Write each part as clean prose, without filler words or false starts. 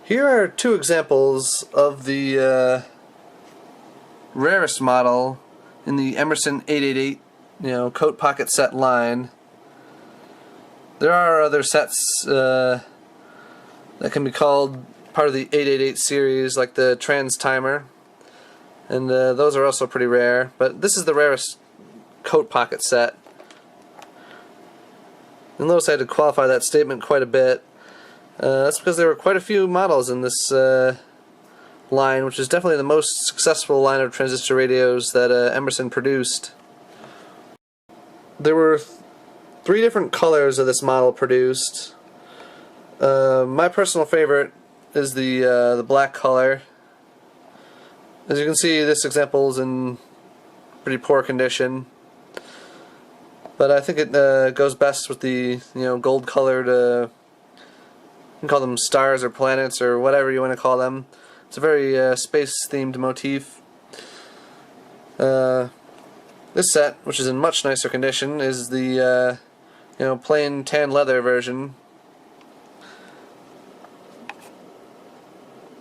Here are two examples of the rarest model in the Emerson 888, coat pocket set line. There are other sets that can be called part of the 888 series, like the trans timer, and those are also pretty rare, but this is the rarest coat pocket set. And notice I had to qualify that statement quite a bit. That's because there were quite a few models in this line, which is definitely the most successful line of transistor radios that Emerson produced. There were three different colors of this model produced. My personal favorite is the black color. As you can see, this example is in pretty poor condition, but I think it goes best with the gold colored. You can call them stars or planets or whatever you want to call them. It's a very space-themed motif. This set, which is in much nicer condition, is the plain tan leather version.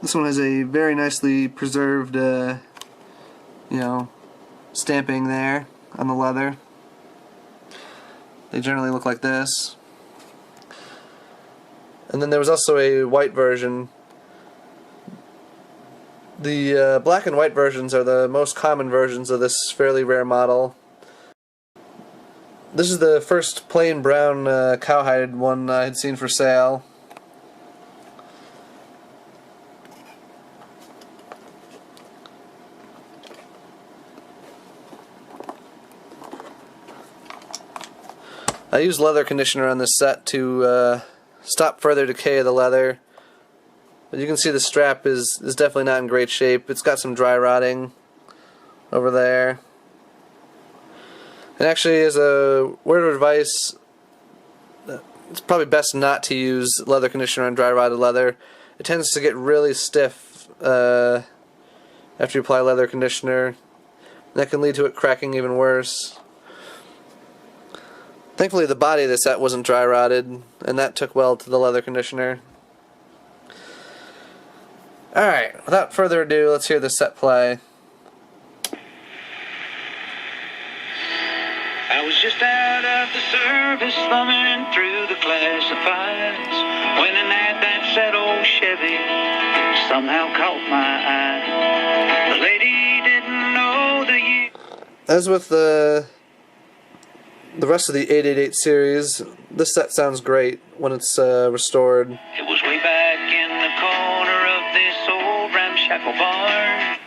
This one has a very nicely preserved, stamping there on the leather. They generally look like this. And then there was also a white version. The black and white versions are the most common versions of this fairly rare model. This is the first plain brown cowhide one I had seen for sale. I used leather conditioner on this set to stop further decay of the leather. But you can see the strap is definitely not in great shape. It's got some dry rotting over there. And actually, as a word of advice, it's probably best not to use leather conditioner on dry rotted leather. It tends to get really stiff after you apply leather conditioner. And that can lead to it cracking even worse. Thankfully, the body of the set wasn't dry rotted, and that took well to the leather conditioner. Alright, without further ado, let's hear the set play. I was just out of the service, thumbing through the classifieds, when an ad that said old Chevy somehow caught my eye. The lady didn't know the year. As with the rest of the 888 series, this set sounds great when it's restored. It was way back in the corner of this old ramshackle barn.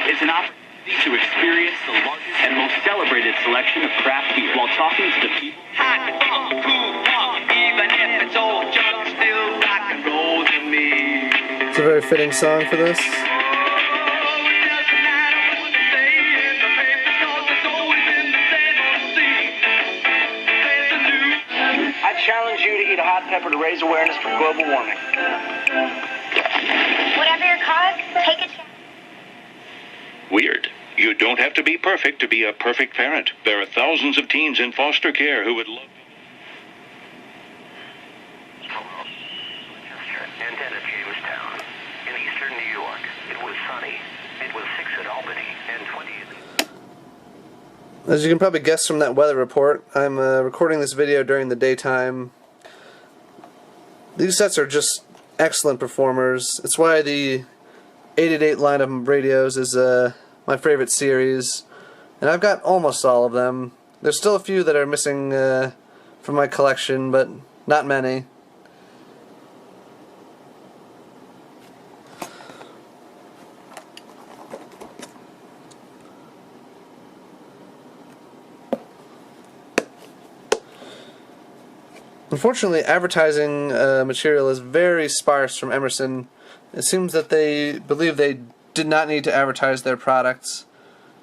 It's an opportunity to experience the largest and most celebrated selection of craft beer while talking to the people. Hot, cool, even if it's old junk, still rock and roll to me. It's a very fitting song for this. I challenge you to eat a hot pepper to raise awareness for global warming. Whatever your cause, take a chance. Weird. You don't have to be perfect to be a perfect parent. There are thousands of teens in foster care who would love... Antenna Jamestown, in eastern New York. It was sunny. It was 6 at Albany and 20 at... As you can probably guess from that weather report, I'm recording this video during the daytime. These sets are just excellent performers. It's why the 888 line of radios is my favorite series, and I've got almost all of them. There's still a few that are missing from my collection, but not many. Unfortunately, advertising material is very sparse from Emerson. It seems that they believe they did not need to advertise their products.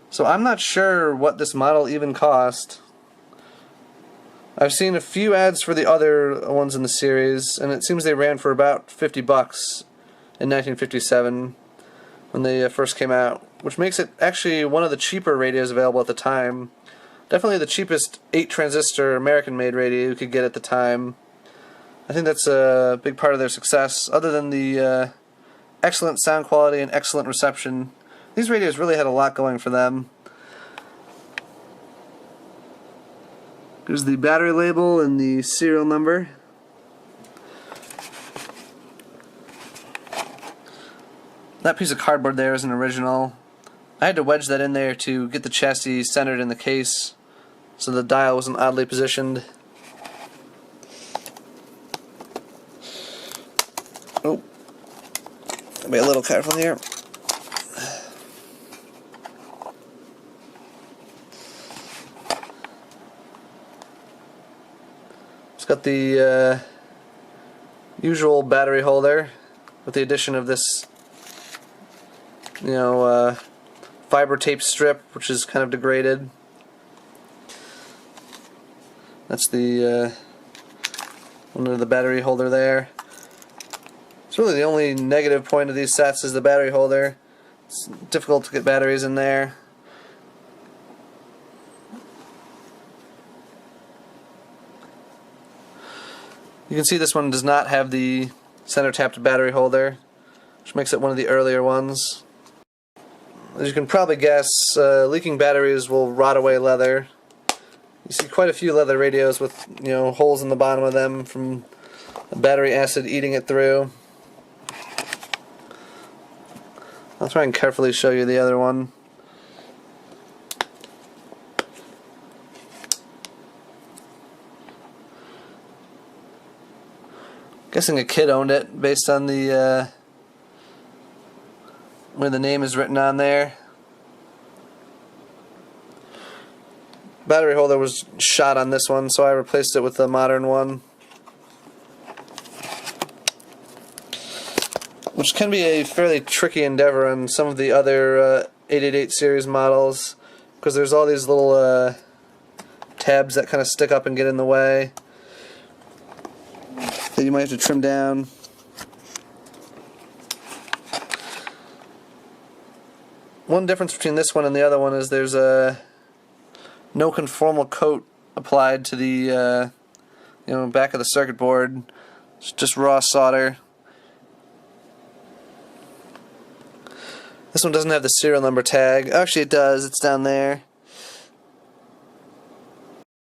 So I'm not sure what this model even cost. I've seen a few ads for the other ones in the series, and it seems they ran for about $50 in 1957. when they first came out, which makes it actually one of the cheaper radios available at the time. Definitely the cheapest 8-transistor American-made radio you could get at the time. I think that's a big part of their success. Other than the excellent sound quality and excellent reception, these radios really had a lot going for them. Here's the battery label and the serial number. That piece of cardboard there is an original. I had to wedge that in there to get the chassis centered in the case so the dial wasn't oddly positioned. Oh, gotta be a little careful here. It's got the usual battery holder with the addition of this, fiber tape strip, which is kind of degraded. That's the one of the battery holder there. It's really the only negative point of these sets is the battery holder. It's difficult to get batteries in there. You can see this one does not have the center tapped battery holder, which makes it one of the earlier ones. As you can probably guess, leaking batteries will rot away leather. You see quite a few leather radios with holes in the bottom of them from battery acid eating it through. I'll try and carefully show you the other one. Guessing a kid owned it based on the where the name is written on there. Battery holder was shot on this one, so I replaced it with a modern one, which can be a fairly tricky endeavor on some of the other 888 series models, because there's all these little tabs that kind of stick up and get in the way that you might have to trim down. One difference between this one and the other one is there's no conformal coat applied to the back of the circuit board. It's just raw solder. This one doesn't have the serial number tag. Actually it does, it's down there.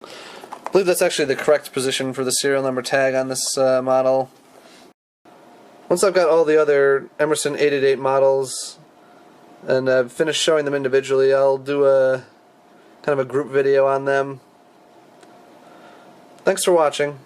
I believe that's actually the correct position for the serial number tag on this model. Once I've got all the other Emerson 888 models and I've finished showing them individually, I'll do a kind of a group video on them. Thanks for watching.